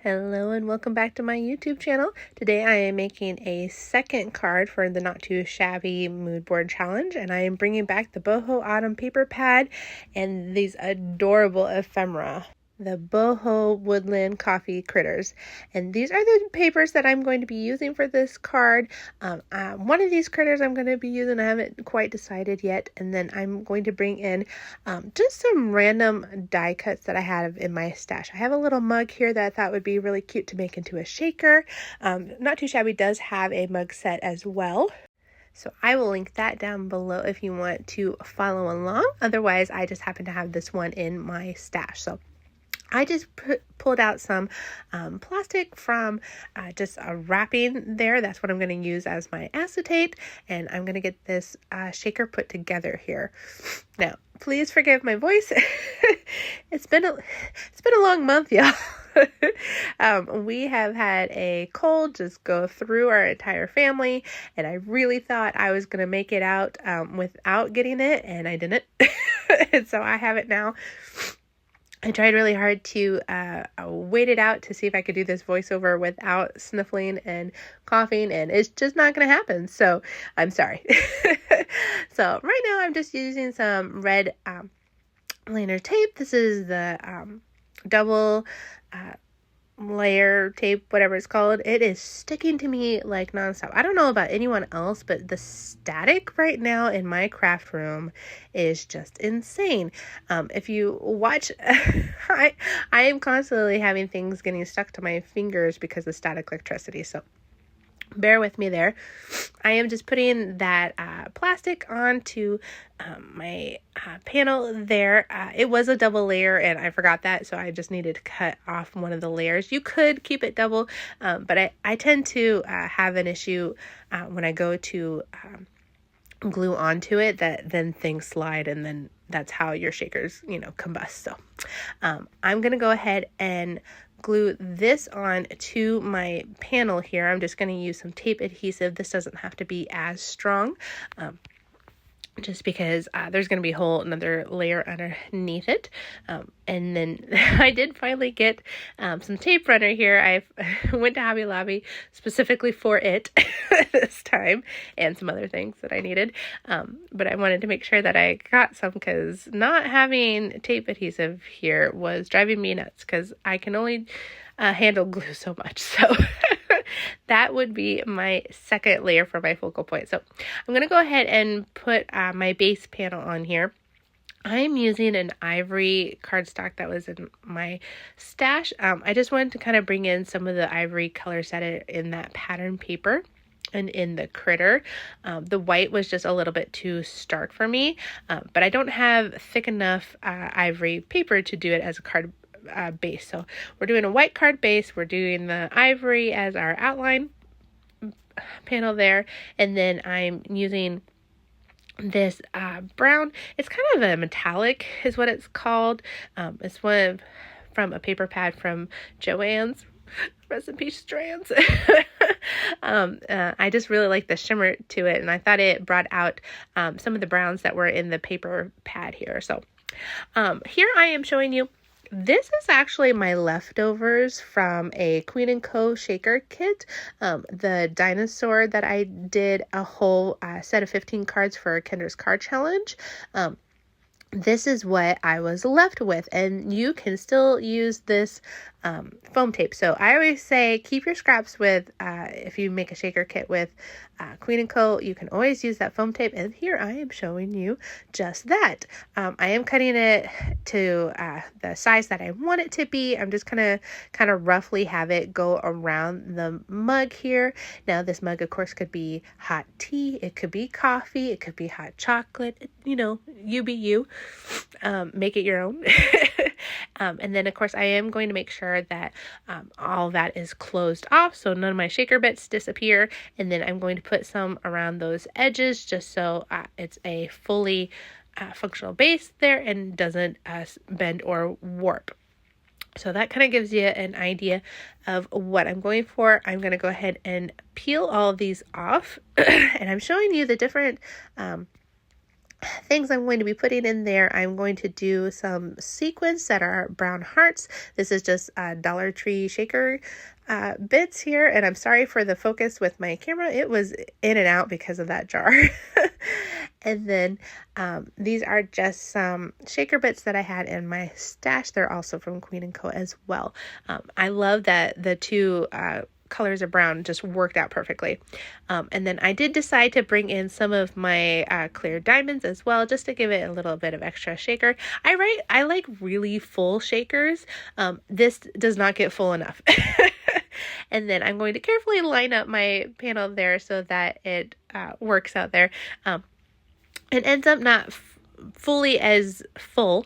Hello and welcome back to my YouTube channel. Today I am making a second card for the Not Too Shabby Mood Board Challenge, and I am bringing back the Boho Autumn paper pad and these adorable ephemera, the Boho Woodland Coffee Critters. And these are the papers that I'm going to be using for this card. One of these critters I'm going to be using, I haven't quite decided yet, and then I'm going to bring in just some random die cuts that I have in my stash. I have a little mug here that I thought would be really cute to make into a shaker. Not Too Shabby does have a mug set as well, so I will link that down below if you want to follow along. Otherwise, I just happen to have this one in my stash. So I just pulled out some plastic from just a wrapping there. That's what I'm going to use as my acetate, and I'm going to get this shaker put together here. Now, please forgive my voice. It's been a long month, y'all. We have had a cold just go through our entire family, and I really thought I was going to make it out without getting it, and I didn't. And so I have it now. I tried really hard to wait it out to see if I could do this voiceover without sniffling and coughing, and it's just not going to happen. So I'm sorry. So right now I'm just using some red liner tape. This is the double layer tape, whatever it's called. It is sticking to me like nonstop. I don't know about anyone else, but the static right now in my craft room is just insane. If you watch, I am constantly having things getting stuck to my fingers because of static electricity. So bear with me there. I am just putting that plastic onto my panel there. It was a double layer and I forgot that, so I just needed to cut off one of the layers. You could keep it double, but I tend to have an issue when I go to glue onto it that then things slide, and then that's how your shakers, combust. So I'm going to go ahead and glue this on to my panel here. I'm just going to use some tape adhesive. This doesn't have to be as strong, just because there's going to be a whole another layer underneath it. And then I did finally get some tape runner here. I went to Hobby Lobby specifically for it this time, and some other things that I needed. But I wanted to make sure that I got some, because not having tape adhesive here was driving me nuts, because I can only handle glue so much. So that would be my second layer for my focal point. So I'm going to go ahead and put my base panel on here. I'm using an ivory cardstock that was in my stash. I just wanted to kind of bring in some of the ivory colors that are in that pattern paper and in the critter. The white was just a little bit too stark for me, but I don't have thick enough ivory paper to do it as a card base. So we're doing a white card base, we're doing the ivory as our outline panel there, and then I'm using this brown. It's kind of a metallic is what it's called. It's from a paper pad from Joann's. Rest in peace, Joann's. I just really like the shimmer to it, and I thought it brought out some of the browns that were in the paper pad here. So here I am showing you. This is actually my leftovers from a Queen & Co. shaker kit. The dinosaur that I did a whole set of 15 cards for Kendra's card challenge. This is what I was left with, and you can still use this foam tape. So I always say keep your scraps with, if you make a shaker kit with Queen & Co., you can always use that foam tape, and here I am showing you just that. I am cutting it to the size that I want it to be. I'm just kind of roughly have it go around the mug here. Now this mug, of course, could be hot tea, it could be coffee, it could be hot chocolate, you be you. Make it your own. And then, of course, I am going to make sure that all that is closed off so none of my shaker bits disappear. And then I'm going to put some around those edges just so it's a fully functional base there and doesn't bend or warp. So that kind of gives you an idea of what I'm going for. I'm going to go ahead and peel all of these off. And I'm showing you the different things I'm going to be putting in there, I'm going to do some sequins that are brown hearts. This is just Dollar Tree shaker bits here, and I'm sorry for the focus with my camera. It was in and out because of that jar. And then these are just some shaker bits that I had in my stash. They're also from Queen & Co. as well. I love that the two colors of brown just worked out perfectly. And then I did decide to bring in some of my clear diamonds as well, just to give it a little bit of extra shaker. I like really full shakers. This does not get full enough. And then I'm going to carefully line up my panel there so that it works out there. It ends up not fully as full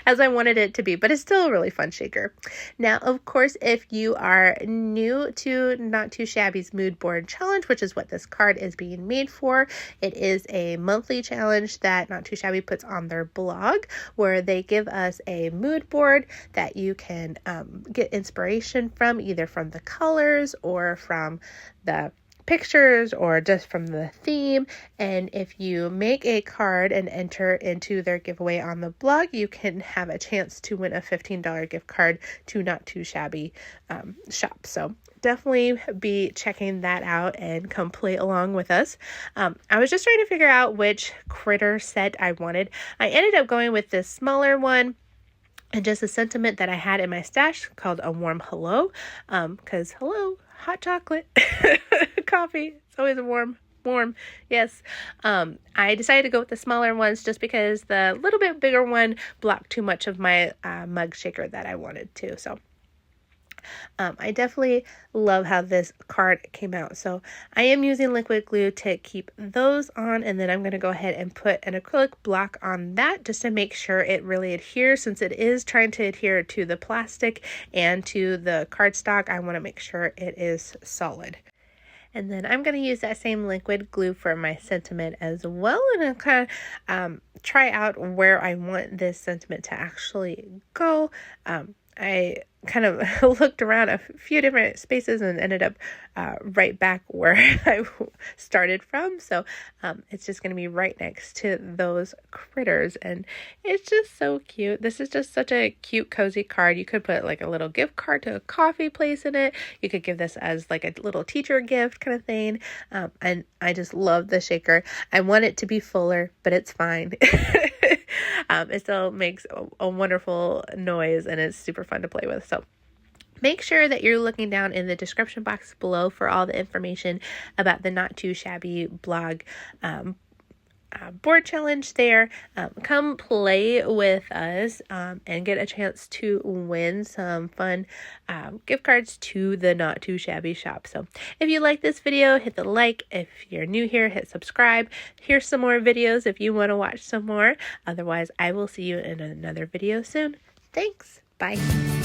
as I wanted it to be, but it's still a really fun shaker. Now, of course, if you are new to Not Too Shabby's Mood Board Challenge, which is what this card is being made for, it is a monthly challenge that Not Too Shabby puts on their blog, where they give us a mood board that you can get inspiration from, either from the colors or from the pictures or just from the theme. And if you make a card and enter into their giveaway on the blog, you can have a chance to win a $15 gift card to Not Too Shabby shop. So definitely be checking that out and come play along with us. I was just trying to figure out which critter set I wanted. I ended up going with this smaller one, and just a sentiment that I had in my stash called a warm hello, because hello, hot chocolate, coffee, it's always a warm, yes. I decided to go with the smaller ones just because the little bit bigger one blocked too much of my mug shaker that I wanted to. So I definitely love how this card came out. So I am using liquid glue to keep those on, and then I'm going to go ahead and put an acrylic block on that just to make sure it really adheres, since it is trying to adhere to the plastic and to the cardstock. I want to make sure it is solid. And then I'm going to use that same liquid glue for my sentiment as well. And I'll kind of try out where I want this sentiment to actually go. I kind of looked around a few different spaces and ended up right back where I started from. So it's just going to be right next to those critters, and it's just so cute. This is just such a cute, cozy card. You could put like a little gift card to a coffee place in it. You could give this as like a little teacher gift kind of thing. And I just love the shaker. I want it to be fuller, but it's fine. It still makes a wonderful noise, and it's super fun to play with. So make sure that you're looking down in the description box below for all the information about the Not Too Shabby blog board challenge there. Come play with us and get a chance to win some fun gift cards to the Not Too Shabby shop. So if you like this video, hit the like. If you're new here, hit subscribe. Here's some more videos if you want to watch some more. Otherwise, I will see you in another video soon. Thanks. Bye.